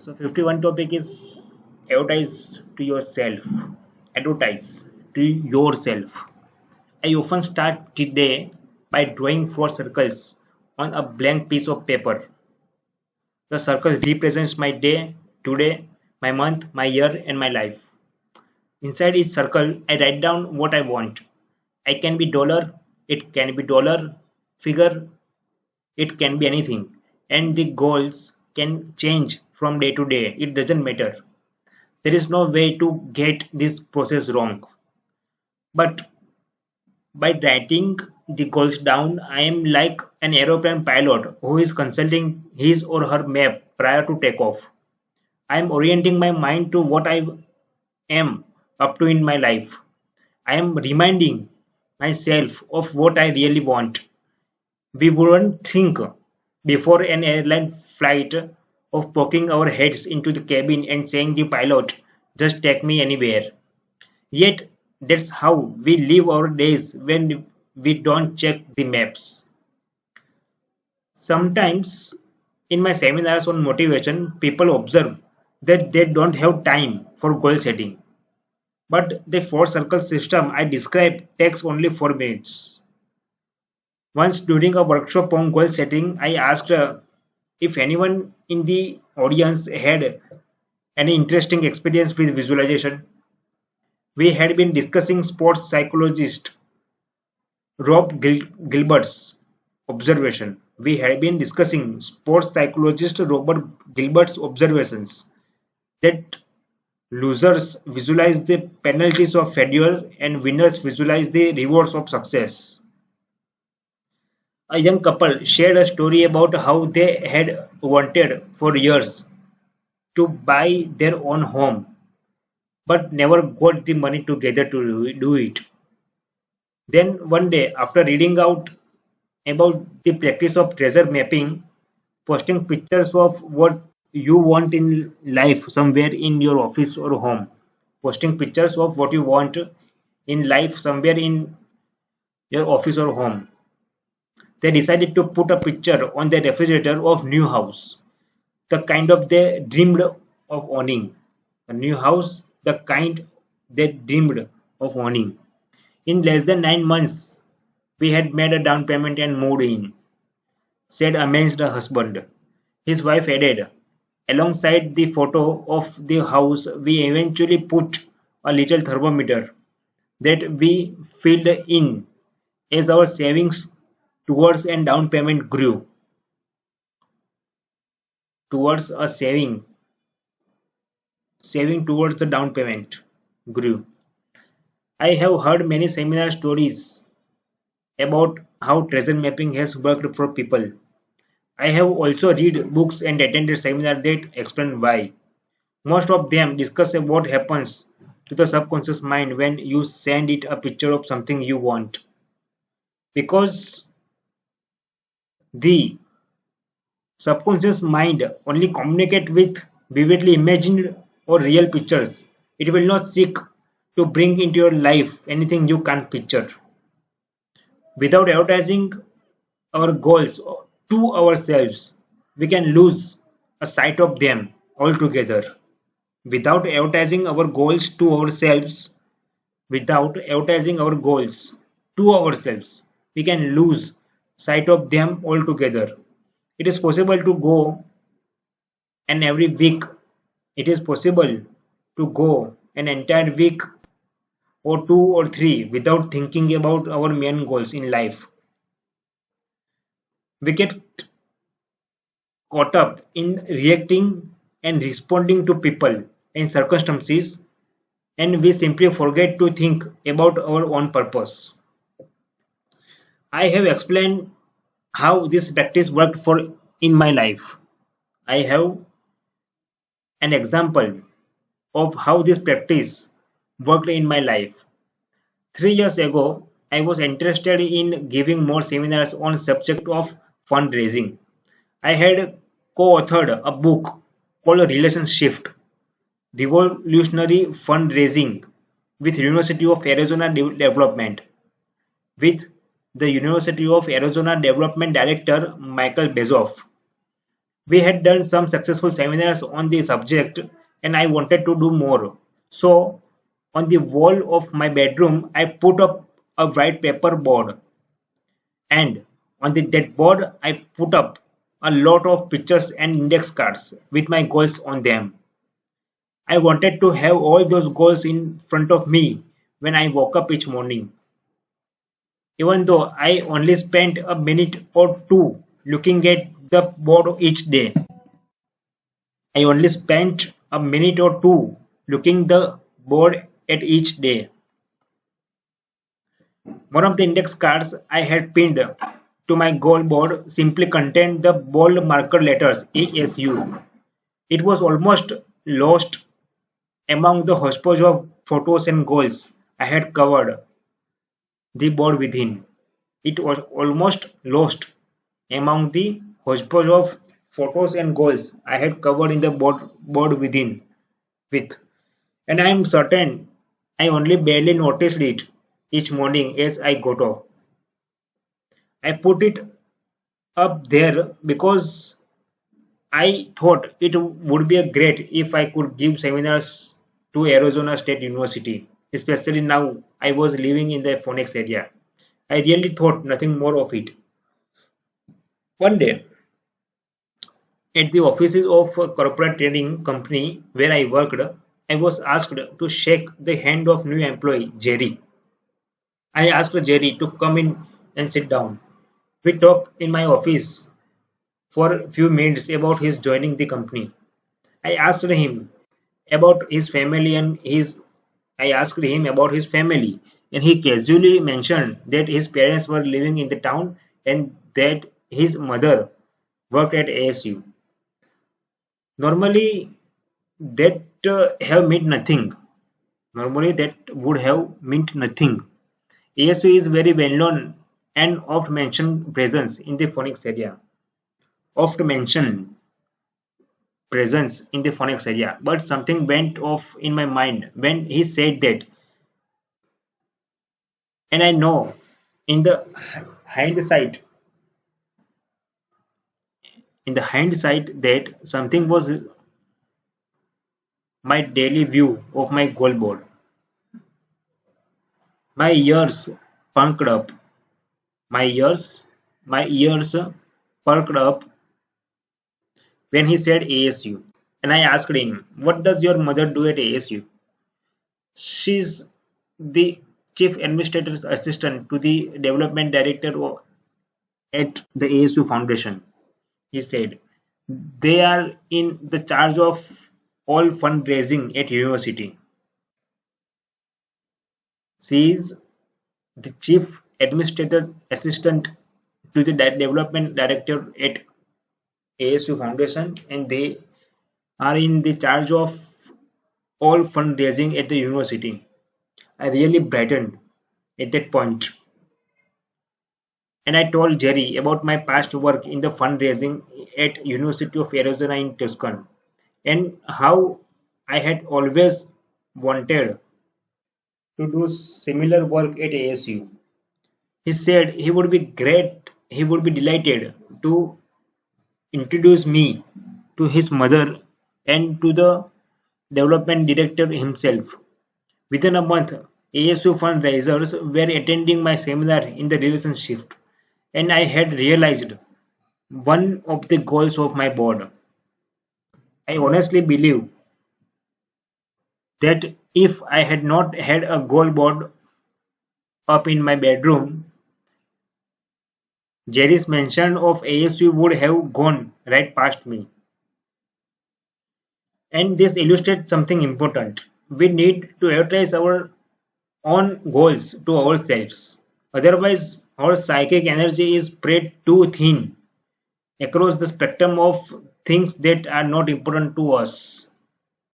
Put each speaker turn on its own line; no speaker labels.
So 51 topic is advertise to yourself. Advertise to yourself. I often start the day by drawing four circles on a blank piece of paper. The circle represents my day, today, my month, my year, and my life. Inside each circle, I write down what I want. I can be dollar, it can be dollar, figure, it can be anything. And the goals can change from day to day. It doesn't matter. There is no way to get this process wrong. But by writing the goals down, I am like an aeroplane pilot who is consulting his or her map prior to takeoff. I am orienting my mind to what I am up to in my life. I am reminding myself of what I really want. We wouldn't think before an airline flight of poking our heads into the cabin and saying the pilot, just take me anywhere. Yet that's how we live our days when we don't check the maps. Sometimes in my seminars on motivation, people observe that they don't have time for goal setting. But the four circle system I described takes only 4 minutes. Once during a workshop on goal setting, I asked if anyone in the audience had any interesting experience with visualization. We had been discussing sports psychologist Gilbert's observation. We had been discussing sports psychologist Robert Gilbert's observations that losers visualize the penalties of failure and winners visualize the rewards of success. A young couple shared a story about how they had wanted for years to buy their own home but never got the money together to do it. Then one day, after reading out about the practice of treasure mapping, posting pictures of what you want in life somewhere in your office or home, posting pictures of what you want in life somewhere in your office or home, they decided to put a picture on the refrigerator of new house, the kind of they dreamed of owning. A new house, the kind they dreamed of owning. In less than 9 months, we had made a down payment and moved in, said amazed husband. His wife added, alongside the photo of the house, we eventually put a little thermometer that we filled in as our savings towards a down payment grew. Towards a saving towards the down payment grew. I have heard many seminar stories about how treasure mapping has worked for people. I have also read books and attended seminars that explain why. Most of them discuss what happens to the subconscious mind when you send it a picture of something you want. Because the subconscious mind only communicate with vividly imagined or real pictures. It will not seek to bring into your life anything you can't picture. Without advertising our goals to ourselves, we can lose a sight of them altogether. Without advertising our goals to ourselves, without advertising our goals to ourselves, we can lose sight of them altogether. It is possible to go and every week it is possible to go an entire week or two or three without thinking about our main goals in life. We get caught up in reacting and responding to people and circumstances, and we simply forget to think about our own purpose. I have explained how this practice worked for in my life. I have an example of how this practice worked in my life. 3 years ago, I was interested in giving more seminars on subject of fundraising. I had co-authored a book called Relationship Revolutionary Fundraising with University of Arizona Development with the University of Arizona Development Director Michael Bezoff. We had done some successful seminars on the subject and I wanted to do more. So, on the wall of my bedroom, I put up a white paper board and on that board, I put up a lot of pictures and index cards with my goals on them. I wanted to have all those goals in front of me when I woke up each morning. Even though I only spent a minute or two looking at the board each day. I only spent a minute or two looking the board at each day. One of the index cards I had pinned to my goal board simply contained the bold marker letters ASU. It was almost lost among the hodgepodge of photos and goals I had covered the board within. It was almost lost among the hodgepodge of photos and goals I had covered in the board within with, and I am certain I only barely noticed it each morning as I got up. I put it up there because I thought it would be a great if I could give seminars to Arizona State University, especially now I was living in the Phoenix area. I really thought nothing more of it. One day, at the offices of a corporate training company where I worked, I was asked to shake the hand of new employee Jerry. I asked Jerry to come in and sit down. We talked in my office for a few minutes about his joining the company. I asked him about his family and his I asked him about his family and he casually mentioned that his parents were living in the town and that his mother worked at ASU. Normally that have meant nothing. Normally that would have meant nothing. ASU is very well known and oft mentioned presence in the Phoenix area. Oft mentioned presence in the Phoenix area, but something went off in my mind when he said that, and I know in the hindsight, that something was my daily view of my goal board. My ears perked up. My ears, my ears perked up when he said ASU, and I asked him, "What does your mother do at ASU?" She's the chief administrator's assistant to the development director at the ASU Foundation. He said, "They are in the charge of all fundraising at university. She is the chief administrator assistant to the development director at ASU Foundation and they are in the charge of all fundraising at the university." I really brightened at that point, and I told Jerry about my past work in the fundraising at University of Arizona in Tucson and how I had always wanted to do similar work at ASU. He said he would be delighted to introduce me to his mother and to the development director himself. Within a month, ASU fundraisers were attending my seminar in the relationship, and I had realized one of the goals of my board. I honestly believe that if I had not had a goal board up in my bedroom, Jerry's mention of ASU would have gone right past me. And this illustrates something important. We need to advertise our own goals to ourselves. Otherwise, our psychic energy is spread too thin across the spectrum of things that are not important to us.